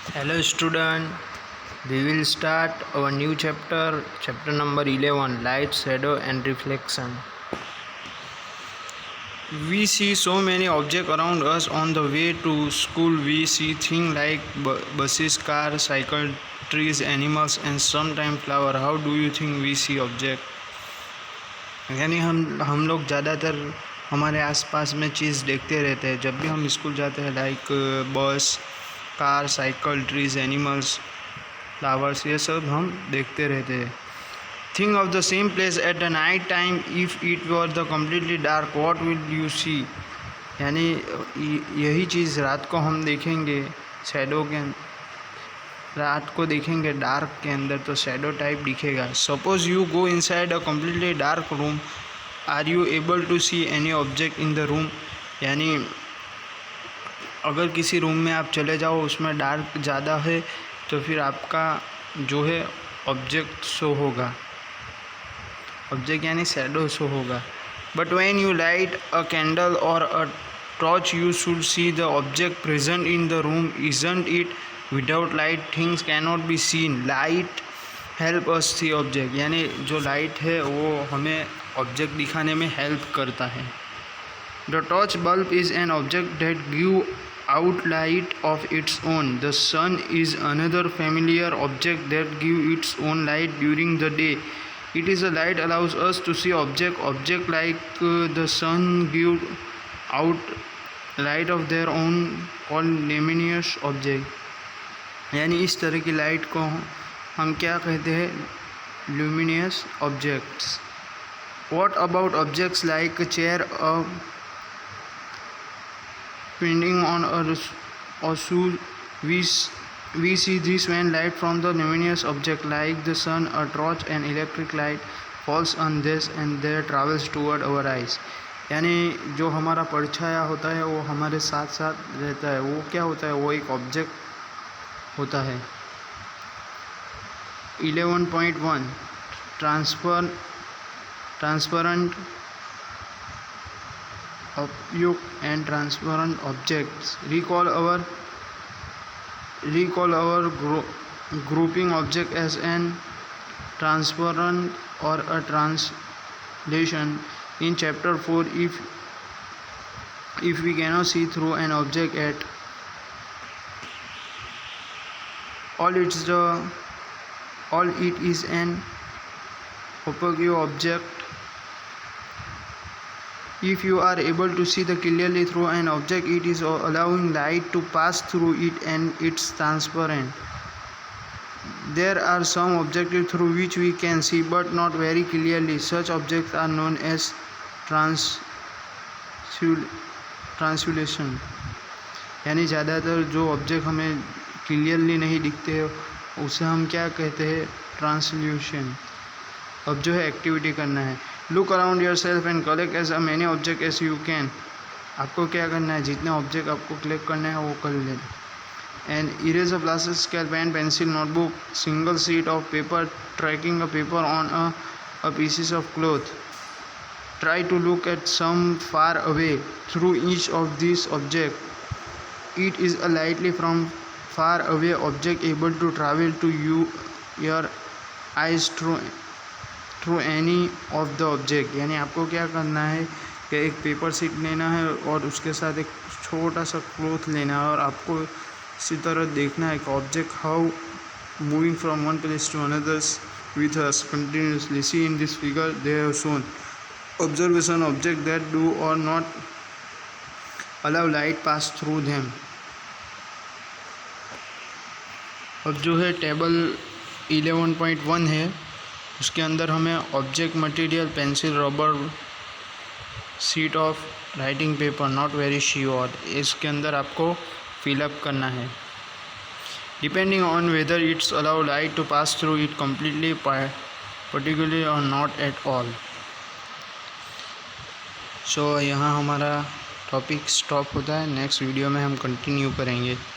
Hello student, we will start our new chapter, chapter number 11, light, shadow and reflection. We see so many objects around us on the way to school. We see things like buses, cars, cycle, trees, animals and sometimes flower. How do you think we see object? यानी हम लोग ज़्यादातर हमारे आसपास में चीज़ देखते रहते हैं जब भी हम स्कूल जाते हैं, like bus, car, cycle, trees, animals, flowers, ये सब हम देखते रहते हैं. Think of the same place at the night time. If it were the completely dark, what will you see? यानी यही चीज़ रात को हम देखेंगे, शैडो के रात को देखेंगे डार्क के अंदर तो शैडो टाइप दिखेगा. Suppose you go inside a completely dark room, are you able to see any object in the room? यानी अगर किसी रूम में आप चले जाओ, उसमें डार्क ज़्यादा है तो फिर आपका जो है ऑब्जेक्ट शो होगा, ऑब्जेक्ट यानी शैडो शो होगा. But when you light a candle or a torch you should see the object present in the room, isn't it? Without light things cannot be seen. Light help us see object, यानी जो light है वो हमें object दिखाने में help करता है. The torch bulb is an object that give out light of its own. The sun is another familiar object that give its own light during the day. It is a light allows us to see object like the sun give out light of their own called luminous object. यानी इस तरह की light को हम क्या कहते हैं? luminous objects. What about objects like a chair, a pending on a shoe? We see this when light from the luminous object like the sun, a torch, and electric light falls on this and there travels toward our eyes. यानी जो हमारा परछाया होता है वो हमारे साथ साथ रहता है. वो क्या होता है? वो एक ऑब्जेक्ट होता है. 11.1 transparent opaque and transparent objects. Recall our grouping object as an transparent or a translation. In chapter 4, if we cannot see through an object at all, it is an opaque object. If you are able to see clearly through an object, it is allowing light to pass through it and it's transparent. There are some objects through which we can see but not very clearly. Such objects are known as translation. यानी ज़्यादातर जो object हमें clearly नहीं दिखते हैं उसे हम क्या कहते हैं? ट्रांसल्यूशन. अब जो है एक्टिविटी करना है. Look around yourself and collect as many object as you can. आपको क्या करना है? जितने ऑब्जेक्ट आपको कलेक्ट करना है वो कर लें. And erase a plastic scale, pen, pencil, notebook, single sheet of paper, tracking a paper on a pieces of cloth. Try to look at some far away through each of these objects. It is a lightly from far away object able to travel to your eyes through any of the object. यानी आपको क्या करना है कि एक paper sheet लेना है और उसके साथ एक छोटा सा क्लॉथ लेना है और आपको इसी तरह देखना है कि object how moving from one place to another with us continuously. See in this figure they have shown observation object that do or not allow light pass through them. अब जो है टेबल 11.1 है, उसके अंदर हमें object material pencil, rubber, sheet of writing paper, not very sure, इसके अंदर आपको फिलअप करना है. Depending on whether it's allow light to pass through it completely, particularly और नॉट एट ऑल. सो यहाँ हमारा टॉपिक स्टॉप होता है. नेक्स्ट वीडियो में हम कंटिन्यू करेंगे.